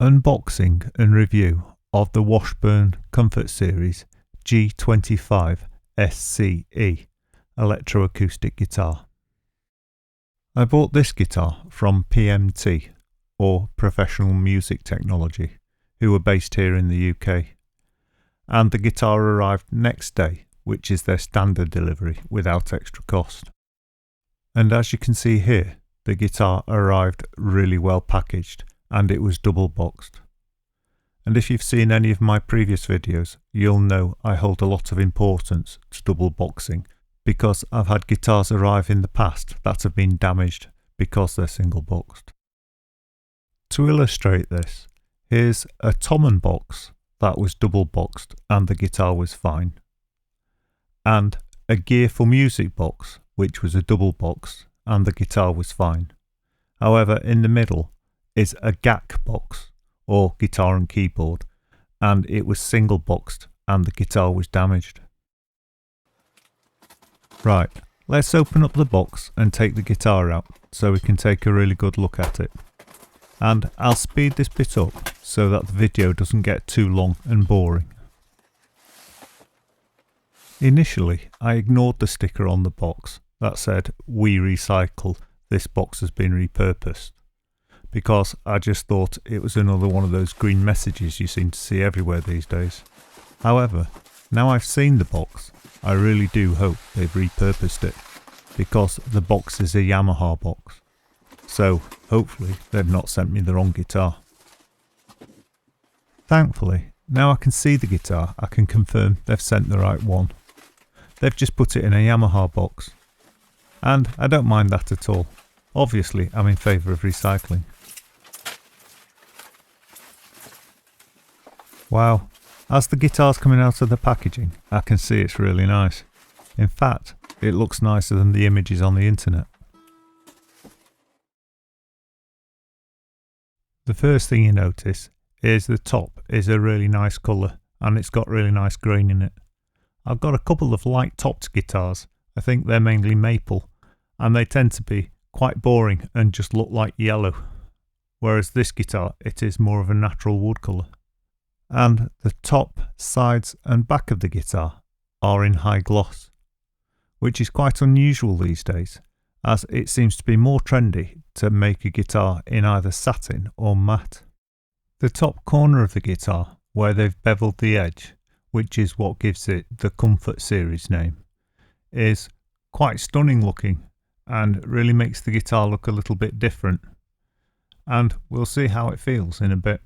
Unboxing and review of the Washburn Comfort Series G25SCE electro-acoustic guitar. I bought this guitar from PMT, or Professional Music Technology, who are based here in the UK, and the guitar arrived next day, which is their standard delivery without extra cost. And as you can see here, the guitar arrived really well packaged, and it was double boxed. And if you've seen any of my previous videos, you'll know I hold a lot of importance to double boxing, because I've had guitars arrive in the past that have been damaged because they're single boxed. To illustrate this, here's a Tommen box that was double boxed and the guitar was fine, and a Gear for Music box which was a double box and the guitar was fine. However, in the middle is a GAC box, or guitar and keyboard, and it was single boxed and the guitar was damaged. Right, let's open up the box and take the guitar out so we can take a really good look at it. And I'll speed this bit up so that the video doesn't get too long and boring. Initially, I ignored the sticker on the box that said "We recycle, this box has been repurposed," because I just thought it was another one of those green messages you seem to see everywhere these days. However, now I've seen the box, I really do hope they've repurposed it, because the box is a Yamaha box. So hopefully they've not sent me the wrong guitar. Thankfully, now I can see the guitar, I can confirm they've sent the right one. They've just put it in a Yamaha box. And I don't mind that at all. Obviously, I'm in favour of recycling. Wow, as the guitar's coming out of the packaging, I can see it's really nice. In fact, it looks nicer than the images on the internet. The first thing you notice is the top is a really nice colour and it's got really nice grain in it. I've got a couple of light topped guitars, I think they're mainly maple, and they tend to be quite boring and just look like yellow, whereas this guitar, it is more of a natural wood colour. And the top, sides and back of the guitar are in high gloss, which is quite unusual these days, as it seems to be more trendy to make a guitar in either satin or matte. The top corner of the guitar, where they've beveled the edge, which is what gives it the Comfort Series name, is quite stunning looking and really makes the guitar look a little bit different. And we'll see how it feels in a bit.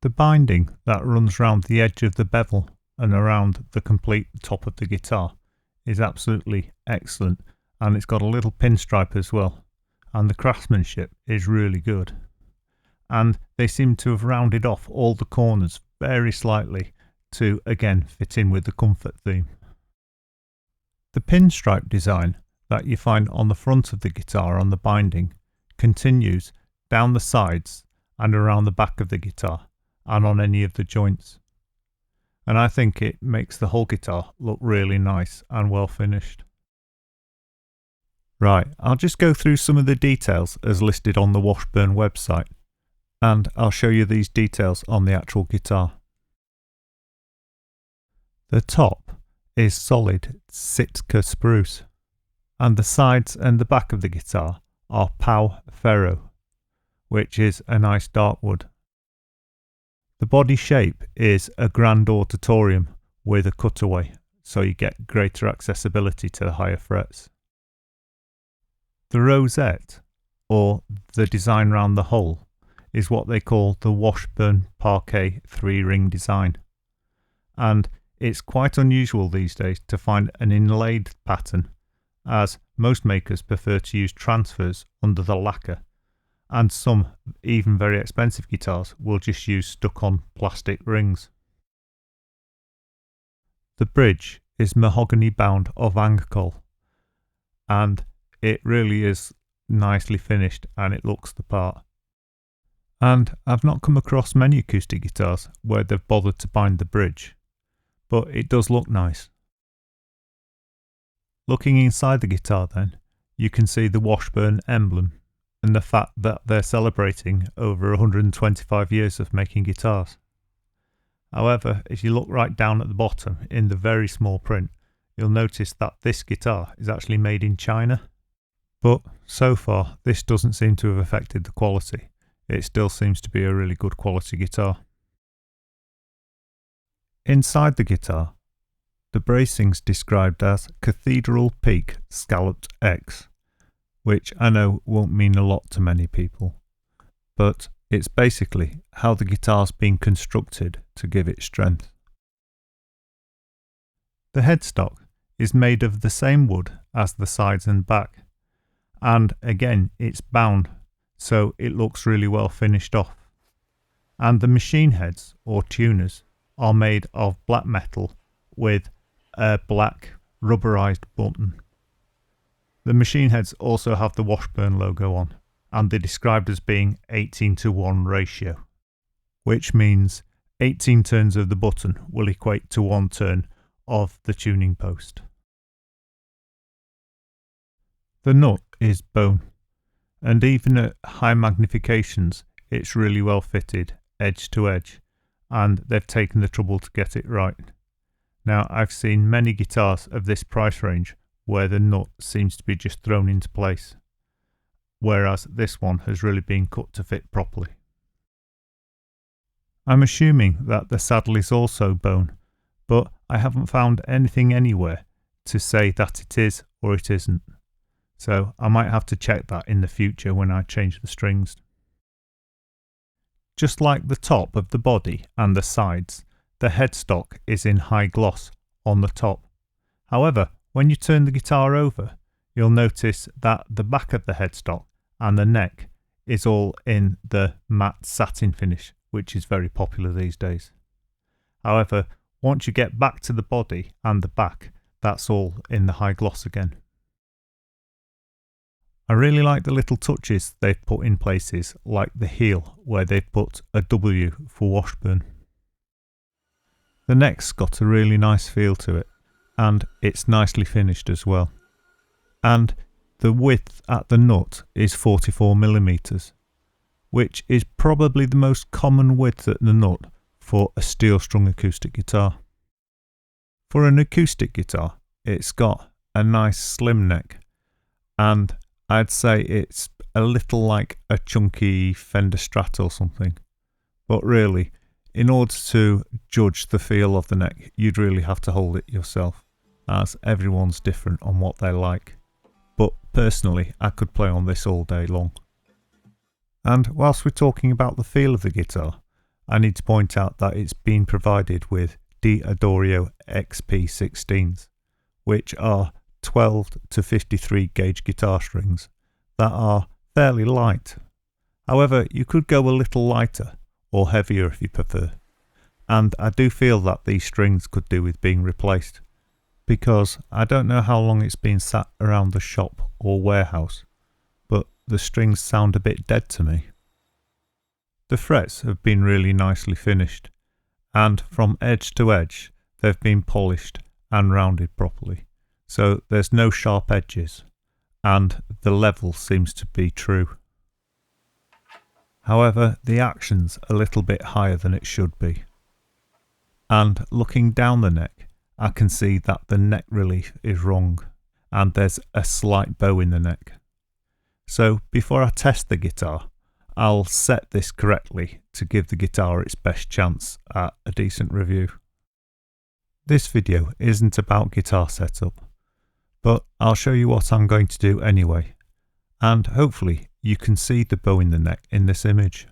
The binding that runs round the edge of the bevel and around the complete top of the guitar is absolutely excellent, and it's got a little pinstripe as well, and the craftsmanship is really good. And they seem to have rounded off all the corners very slightly to again fit in with the comfort theme. The pinstripe design that you find on the front of the guitar on the binding continues down the sides and around the back of the guitar and on any of the joints. And I think it makes the whole guitar look really nice and well finished. Right, I'll just go through some of the details as listed on the Washburn website, and I'll show you these details on the actual guitar. The top is solid Sitka spruce, and the sides and the back of the guitar are Pau ferro, which is a nice dark wood. The body shape is a grand auditorium with a cutaway, so you get greater accessibility to the higher frets. The rosette, or the design round the hole, is what they call the Washburn Parquet 3-ring design, and it's quite unusual these days to find an inlaid pattern, as most makers prefer to use transfers under the lacquer, and some, even very expensive guitars, will just use stuck-on plastic rings. The bridge is mahogany bound of Angkol, and it really is nicely finished and it looks the part. And I've not come across many acoustic guitars where they've bothered to bind the bridge, but it does look nice. Looking inside the guitar then, you can see the Washburn emblem and the fact that they're celebrating over 125 years of making guitars. However, if you look right down at the bottom in the very small print, you'll notice that this guitar is actually made in China. But so far, this doesn't seem to have affected the quality. It still seems to be a really good quality guitar. Inside the guitar, the bracing's described as Cathedral Peak Scalloped X, which I know won't mean a lot to many people, but it's basically how the guitar's been constructed to give it strength. The headstock is made of the same wood as the sides and back, and again it's bound, so it looks really well finished off. And the machine heads, or tuners, are made of black metal with a black rubberized button. The machine heads also have the Washburn logo on, and they're described as being 18:1 ratio, which means 18 turns of the button will equate to 1 turn of the tuning post. The nut is bone, and even at high magnifications it's really well fitted edge to edge, and they've taken the trouble to get it right. Now, I've seen many guitars of this price range where the nut seems to be just thrown into place, whereas this one has really been cut to fit properly. I'm assuming that the saddle is also bone, but I haven't found anything anywhere to say that it is or it isn't, so I might have to check that in the future when I change the strings. Just like the top of the body and the sides, the headstock is in high gloss on the top. However, when you turn the guitar over, you'll notice that the back of the headstock and the neck is all in the matte satin finish, which is very popular these days. However, once you get back to the body and the back, that's all in the high gloss again. I really like the little touches they've put in places like the heel where they've put a W for Washburn. The neck's got a really nice feel to it, and it's nicely finished as well. And the width at the nut is 44mm, which is probably the most common width at the nut for a steel strung acoustic guitar. For an acoustic guitar, it's got a nice slim neck, and I'd say it's a little like a chunky Fender Strat or something. But really, in order to judge the feel of the neck, you'd really have to hold it yourself, as everyone's different on what they like. But personally, I could play on this all day long. And whilst we're talking about the feel of the guitar, I need to point out that it's been provided with D'Addario XP16s, which are 12 to 53 gauge guitar strings that are fairly light. However, you could go a little lighter or heavier if you prefer, and I do feel that these strings could do with being replaced, because I don't know how long it's been sat around the shop or warehouse, but the strings sound a bit dead to me. The frets have been really nicely finished, and from edge to edge they've been polished and rounded properly, so there's no sharp edges, and the level seems to be true. However, the action's a little bit higher than it should be, and looking down the neck I can see that the neck relief is wrong, and there's a slight bow in the neck. So before I test the guitar, I'll set this correctly to give the guitar its best chance at a decent review. This video isn't about guitar setup, but I'll show you what I'm going to do anyway, and hopefully you can see the bow in the neck in this image.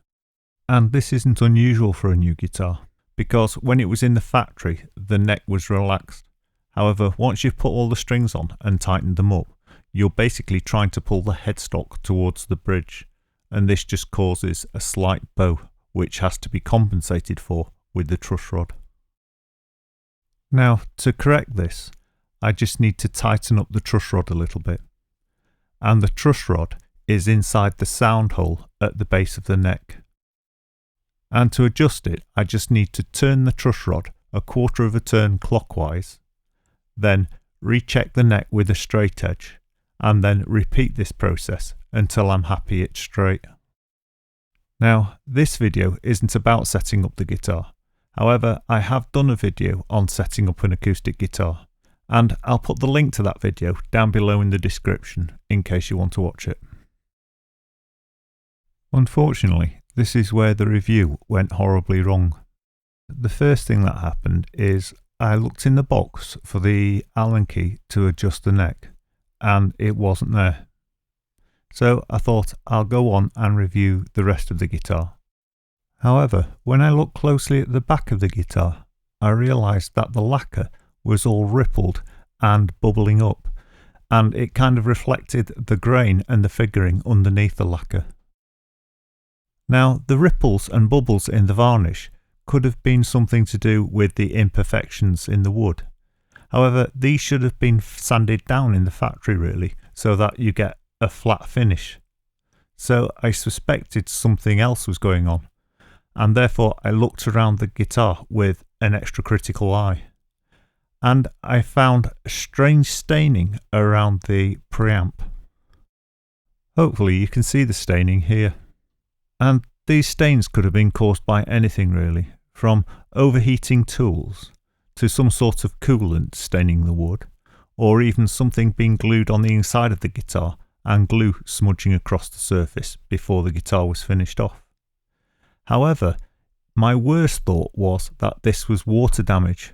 And this isn't unusual for a new guitar, because when it was in the factory the neck was relaxed. However, once you've put all the strings on and tightened them up, you're basically trying to pull the headstock towards the bridge, and this just causes a slight bow which has to be compensated for with the truss rod. Now, to correct this, I just need to tighten up the truss rod a little bit, and the truss rod is inside the sound hole at the base of the neck. And to adjust it, I just need to turn the truss rod a quarter of a turn clockwise, then recheck the neck with a straight edge, and then repeat this process until I'm happy it's straight. Now, this video isn't about setting up the guitar. However, I have done a video on setting up an acoustic guitar, and I'll put the link to that video down below in the description in case you want to watch it. Unfortunately, this is where the review went horribly wrong. The first thing that happened is I looked in the box for the Allen key to adjust the neck, and it wasn't there. So I thought I'll go on and review the rest of the guitar. However, when I looked closely at the back of the guitar, I realised that the lacquer was all rippled and bubbling up, and it kind of reflected the grain and the figuring underneath the lacquer. Now, the ripples and bubbles in the varnish could have been something to do with the imperfections in the wood. However, these should have been sanded down in the factory really, so that you get a flat finish. So I suspected something else was going on, and therefore I looked around the guitar with an extra critical eye. And I found strange staining around the preamp. Hopefully you can see the staining here. And these stains could have been caused by anything really, from overheating tools to some sort of coolant staining the wood, or even something being glued on the inside of the guitar and glue smudging across the surface before the guitar was finished off. However, my worst thought was that this was water damage.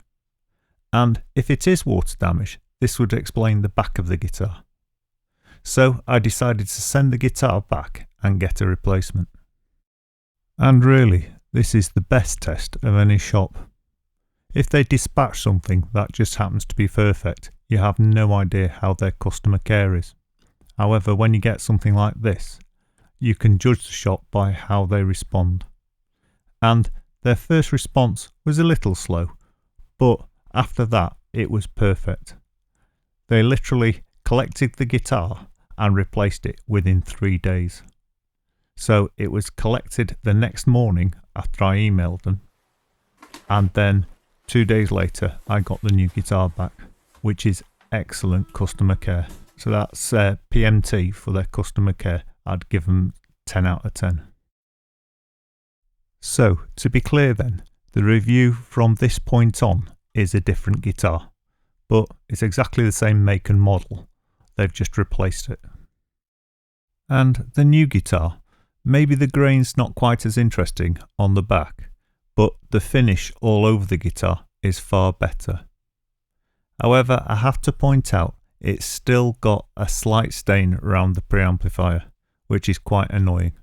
And if it is water damage, this would explain the back of the guitar. So I decided to send the guitar back and get a replacement. And really, this is the best test of any shop. If they dispatch something that just happens to be perfect, you have no idea how their customer care is. However, when you get something like this, you can judge the shop by how they respond. And their first response was a little slow, but after that it was perfect. They literally collected the guitar and replaced it within 3 days. So it was collected the next morning after I emailed them, and then 2 days later I got the new guitar back, which is excellent customer care. So that's PMT for their customer care. I'd give them 10 out of 10. So to be clear then, the review from this point on is a different guitar, but it's exactly the same make and model. They've just replaced it. And the new guitar, maybe the grain's not quite as interesting on the back, but the finish all over the guitar is far better. However, I have to point out it's still got a slight stain around the preamplifier, which is quite annoying.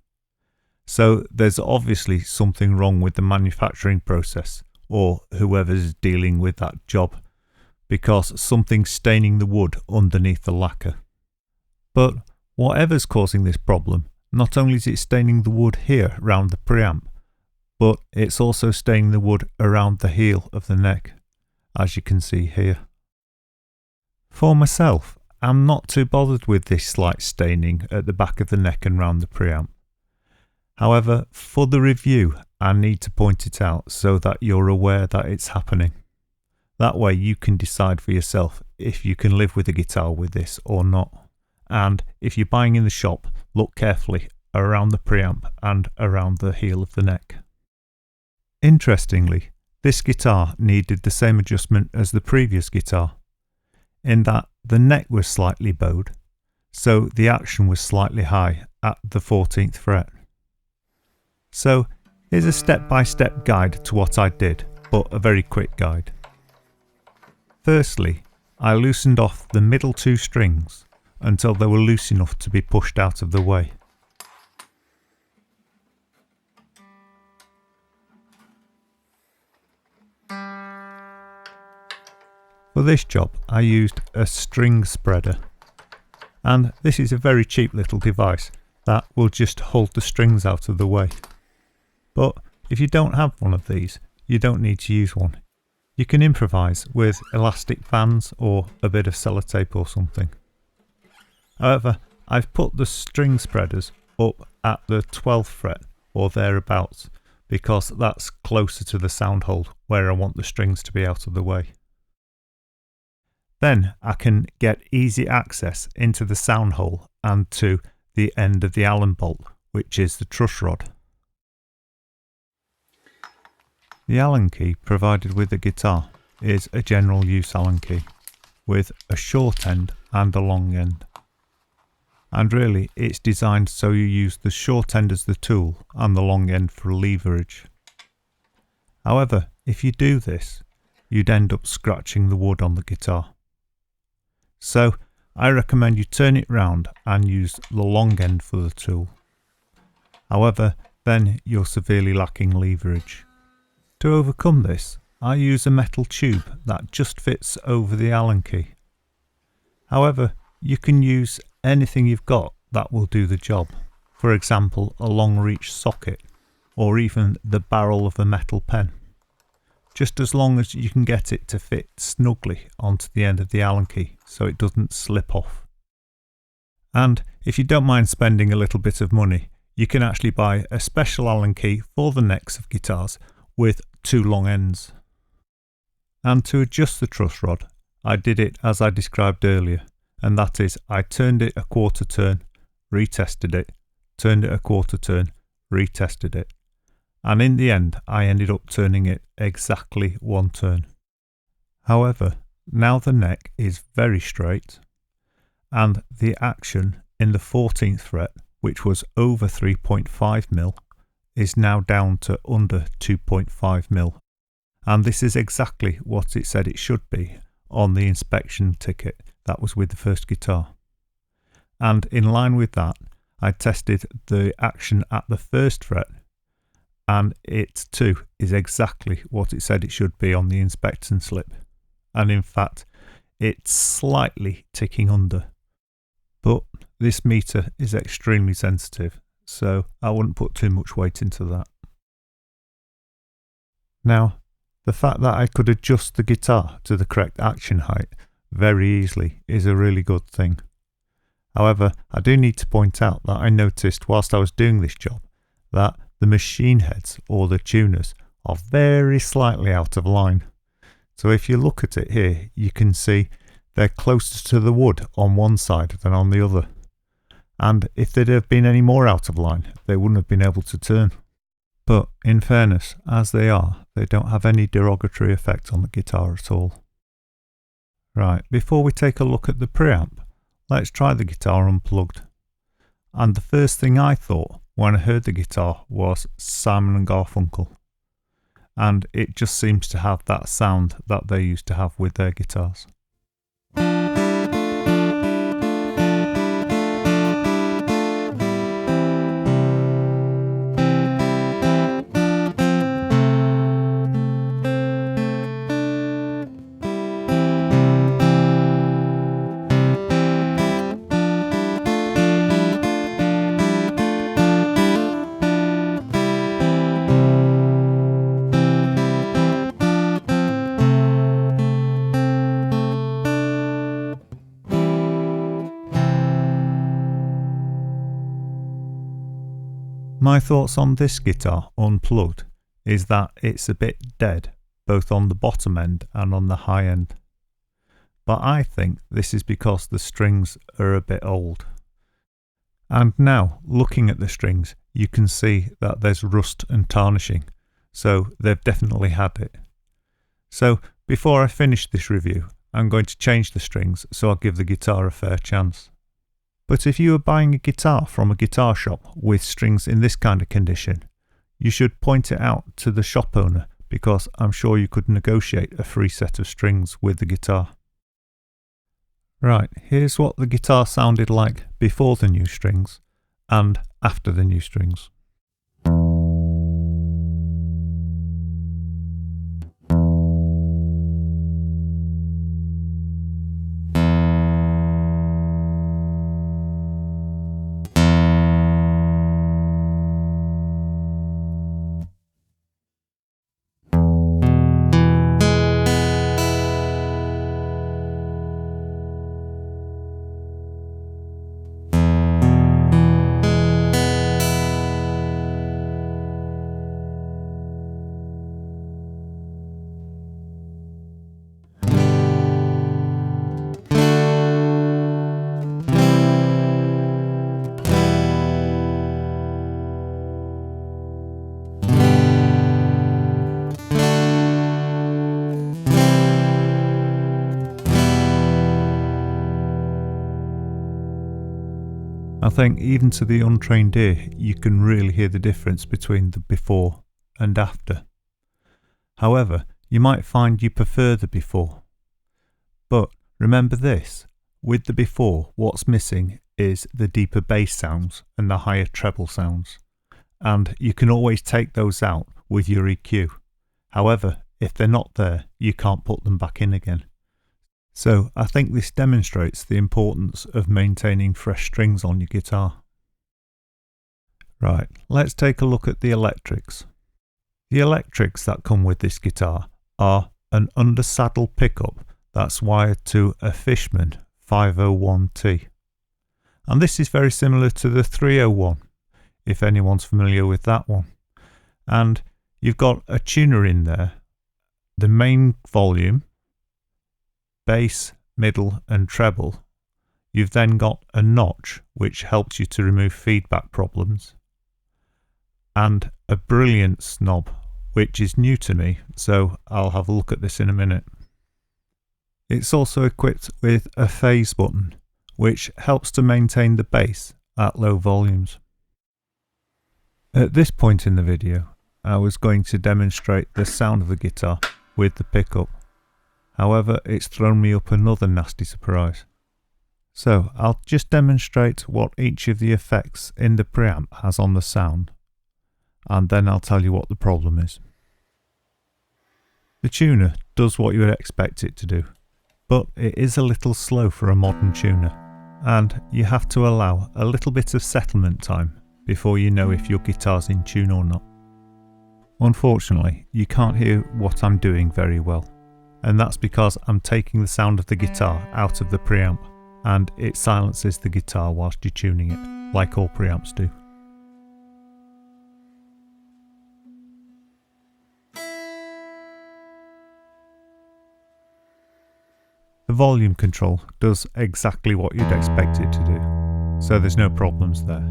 So there's obviously something wrong with the manufacturing process, or whoever's dealing with that job, because something's staining the wood underneath the lacquer. But whatever's causing this problem, not only is it staining the wood here around the preamp, but it's also staining the wood around the heel of the neck, as you can see here. For myself, I'm not too bothered with this slight staining at the back of the neck and round the preamp. However, for the review, I need to point it out so that you're aware that it's happening. That way you can decide for yourself if you can live with a guitar with this or not. And if you're buying in the shop, look carefully around the preamp and around the heel of the neck. Interestingly, this guitar needed the same adjustment as the previous guitar, in that the neck was slightly bowed, so the action was slightly high at the 14th fret. So here's a step-by-step guide to what I did, but a very quick guide. Firstly, I loosened off the middle 2 strings until they were loose enough to be pushed out of the way. For this job I used a string spreader, and this is a very cheap little device that will just hold the strings out of the way. But if you don't have one of these, you don't need to use one. You can improvise with elastic bands or a bit of sellotape or something. However, I've put the string spreaders up at the 12th fret or thereabouts, because that's closer to the sound hole where I want the strings to be out of the way. Then I can get easy access into the sound hole and to the end of the Allen bolt, which is the truss rod. The Allen key provided with the guitar is a general use Allen key with a short end and a long end. And really it's designed so you use the short end as the tool and the long end for leverage. However, if you do this, you'd end up scratching the wood on the guitar. So I recommend you turn it round and use the long end for the tool. However, then you're severely lacking leverage. To overcome this, I use a metal tube that just fits over the Allen key. However, you can use anything you've got that will do the job. For example, a long reach socket or even the barrel of a metal pen. Just as long as you can get it to fit snugly onto the end of the Allen key so it doesn't slip off. And if you don't mind spending a little bit of money, you can actually buy a special Allen key for the necks of guitars with 2 long ends. And to adjust the truss rod, I did it as I described earlier, and that is I turned it a quarter turn, retested it, turned it a quarter turn, retested it. And in the end I ended up turning it exactly 1 turn. However, now the neck is very straight and the action in the 14th fret, which was over 3.5mm, is now down to under 2.5mm, and this is exactly what it said it should be on the inspection ticket that was with the first guitar. And in line with that, I tested the action at the 1st fret, and it too is exactly what it said it should be on the inspection slip, and in fact it's slightly ticking under. But this meter is extremely sensitive, so I wouldn't put too much weight into that. Now, the fact that I could adjust the guitar to the correct action height very easily is a really good thing. However, I do need to point out that I noticed whilst I was doing this job that the machine heads or the tuners are very slightly out of line. So if you look at it here, you can see they're closer to the wood on one side than on the other. And if they'd have been any more out of line, they wouldn't have been able to turn. But in fairness, as they are, they don't have any derogatory effect on the guitar at all. Right, before we take a look at the preamp, let's try the guitar unplugged. And the first thing I thought when I heard the guitar was Simon and Garfunkel. And it just seems to have that sound that they used to have with their guitars. My thoughts on this guitar unplugged is that it's a bit dead, both on the bottom end and on the high end. But I think this is because the strings are a bit old. And now, looking at the strings, you can see that there's rust and tarnishing, so they've definitely had it. So before I finish this review, I'm going to change the strings so I'll give the guitar a fair chance. But if you are buying a guitar from a guitar shop with strings in this kind of condition, you should point it out to the shop owner, because I'm sure you could negotiate a free set of strings with the guitar. Right, here's what the guitar sounded like before the new strings and after the new strings. I think even to the untrained ear, you can really hear the difference between the before and after. However, you might find you prefer the before. But remember this, with the before, what's missing is the deeper bass sounds and the higher treble sounds. And you can always take those out with your EQ. However, if they're not there, you can't put them back in again. So I think this demonstrates the importance of maintaining fresh strings on your guitar. Right, let's take a look at the electrics. The electrics that come with this guitar are an under-saddle pickup that's wired to a Fishman 501T. And this is very similar to the 301, if anyone's familiar with that one. And you've got a tuner in there, the main volume, bass, middle and treble. You've then got a notch which helps you to remove feedback problems, and a brilliance knob which is new to me, so I'll have a look at this in a minute. It's also equipped with a phase button which helps to maintain the bass at low volumes. At this point in the video I was going to demonstrate the sound of the guitar with the pickup. However, it's thrown me up another nasty surprise. So I'll just demonstrate what each of the effects in the preamp has on the sound, and then I'll tell you what the problem is. The tuner does what you would expect it to do, but it is a little slow for a modern tuner, and you have to allow a little bit of settlement time before you know if your guitar's in tune or not. Unfortunately, you can't hear what I'm doing very well, and that's because I'm taking the sound of the guitar out of the preamp, and it silences the guitar whilst you're tuning it, like all preamps do. The volume control does exactly what you'd expect it to do, so there's no problems there.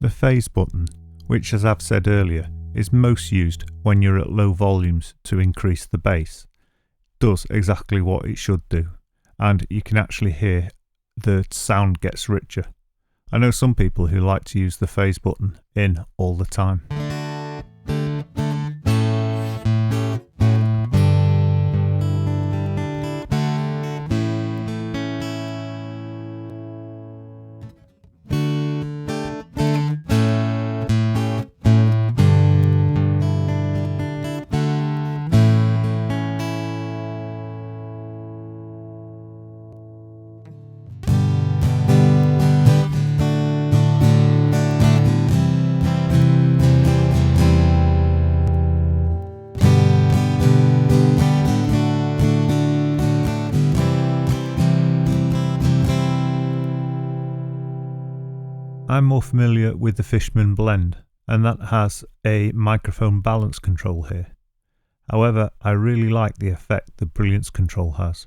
The phase button, which as I've said earlier, is most used when you're at low volumes to increase the bass, does exactly what it should do, and you can actually hear the sound gets richer. I know some people who like to use the phase button in all the time. I'm more familiar with the Fishman blend, and that has a microphone balance control here. However, I really like the effect the brilliance control has.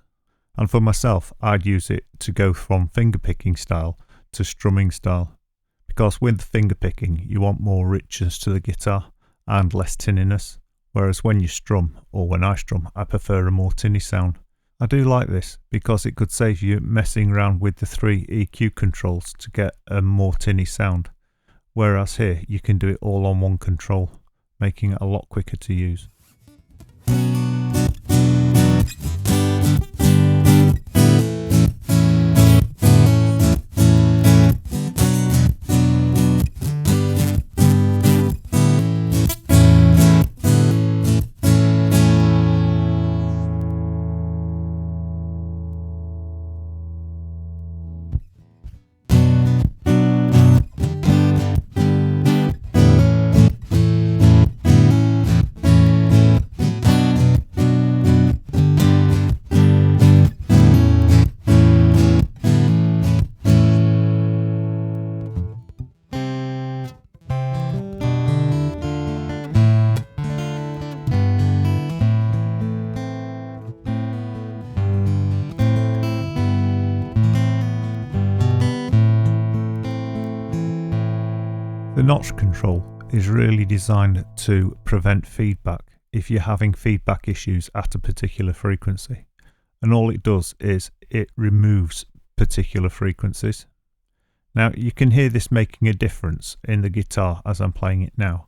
And for myself, I'd use it to go from fingerpicking style to strumming style, because with fingerpicking you want more richness to the guitar and less tinniness, whereas when you strum, or when I strum, I prefer a more tinny sound. I do like this because it could save you messing around with the 3 EQ controls to get a more tinny sound, whereas here you can do it all on one control, making it a lot quicker to use. The notch control is really designed to prevent feedback if you're having feedback issues at a particular frequency. And all it does is it removes particular frequencies. Now you can hear this making a difference in the guitar as I'm playing it now.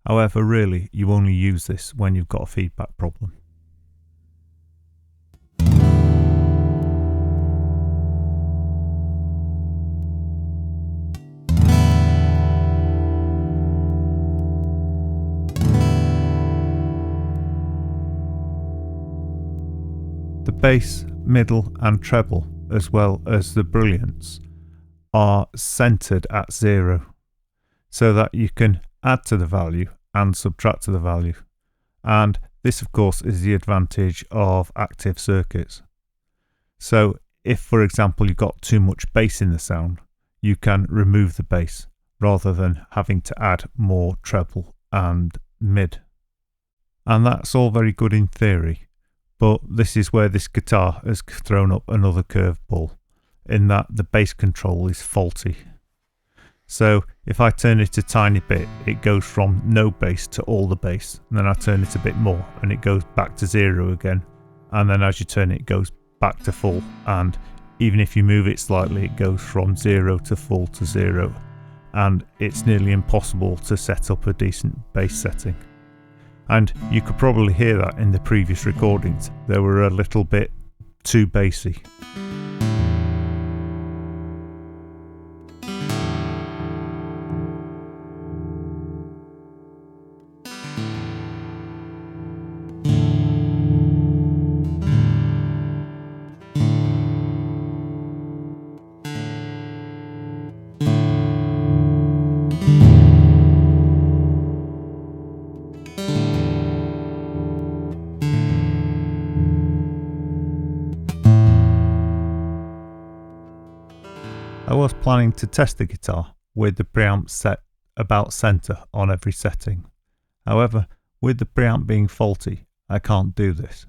However, really you only use this when you've got a feedback problem. The bass, middle and treble, as well as the brilliance, are centered at 0, so that you can add to the value and subtract to the value. And this of course is the advantage of active circuits. So if, for example, you've got too much bass in the sound, you can remove the bass rather than having to add more treble and mid. And that's all very good in theory. But this is where this guitar has thrown up another curveball, in that the bass control is faulty. So if I turn it a tiny bit, it goes from no bass to all the bass, and then I turn it a bit more and it goes back to 0 again, and then as you turn it, it goes back to full, and even if you move it slightly, it goes from 0 to full to 0, and it's nearly impossible to set up a decent bass setting. And you could probably hear that in the previous recordings, they were a little bit too bassy. I was planning to test the guitar with the preamp set about center on every setting. However, with the preamp being faulty, I can't do this.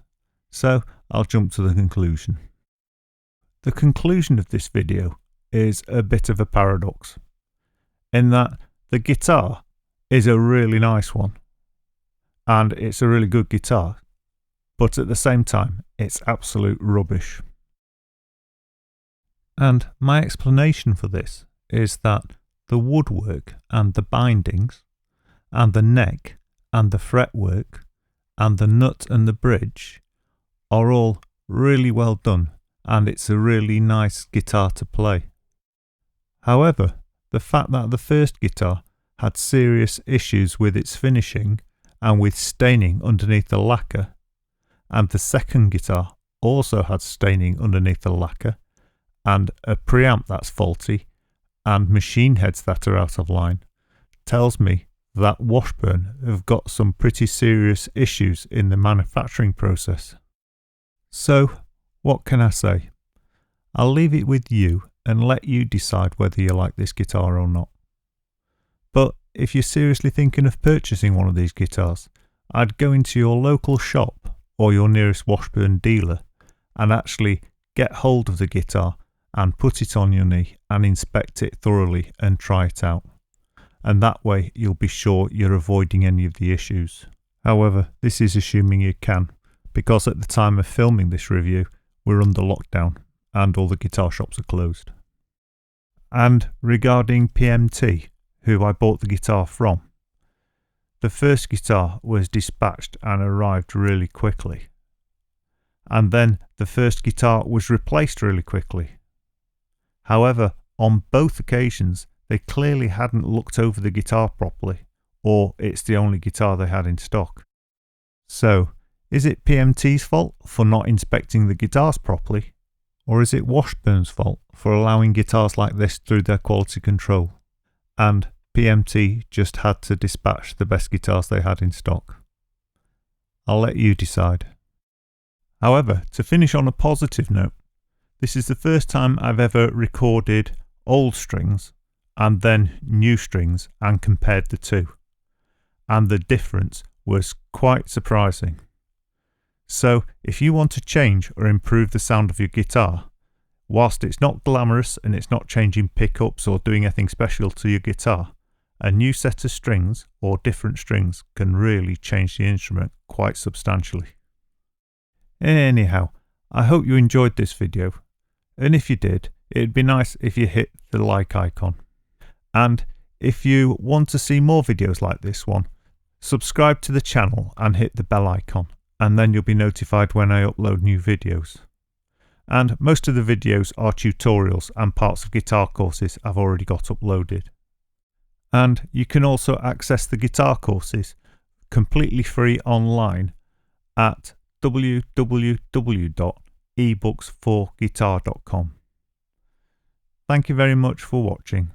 So I'll jump to the conclusion. The conclusion of this video is a bit of a paradox, in that the guitar is a really nice one, and it's a really good guitar, but at the same time, it's absolute rubbish. And my explanation for this is that the woodwork and the bindings and the neck and the fretwork and the nut and the bridge are all really well done, and it's a really nice guitar to play. However, the fact that the first guitar had serious issues with its finishing and with staining underneath the lacquer, and the second guitar also had staining underneath the lacquer, and a preamp that's faulty, and machine heads that are out of line, tells me that Washburn have got some pretty serious issues in the manufacturing process. So, what can I say? I'll leave it with you and let you decide whether you like this guitar or not. But if you're seriously thinking of purchasing one of these guitars, I'd go into your local shop or your nearest Washburn dealer and actually get hold of the guitar and put it on your knee and inspect it thoroughly and try it out. And that way you'll be sure you're avoiding any of the issues. However, this is assuming you can, because at the time of filming this review, we're under lockdown and all the guitar shops are closed. And regarding PMT, who I bought the guitar from, the first guitar was dispatched and arrived really quickly. And then the first guitar was replaced really quickly. However, on both occasions, they clearly hadn't looked over the guitar properly, or it's the only guitar they had in stock. So, is it PMT's fault for not inspecting the guitars properly, or is it Washburn's fault for allowing guitars like this through their quality control, and PMT just had to dispatch the best guitars they had in stock? I'll let you decide. However, to finish on a positive note, this is the first time I've ever recorded old strings and then new strings and compared the two, and the difference was quite surprising. So if you want to change or improve the sound of your guitar, whilst it's not glamorous and it's not changing pickups or doing anything special to your guitar, a new set of strings or different strings can really change the instrument quite substantially. Anyhow, I hope you enjoyed this video, and if you did, it'd be nice if you hit the like icon. And if you want to see more videos like this one, subscribe to the channel and hit the bell icon, and then you'll be notified when I upload new videos. And most of the videos are tutorials and parts of guitar courses I've already got uploaded. And you can also access the guitar courses completely free online at www.ebooks4guitar.com. Thank you very much for watching.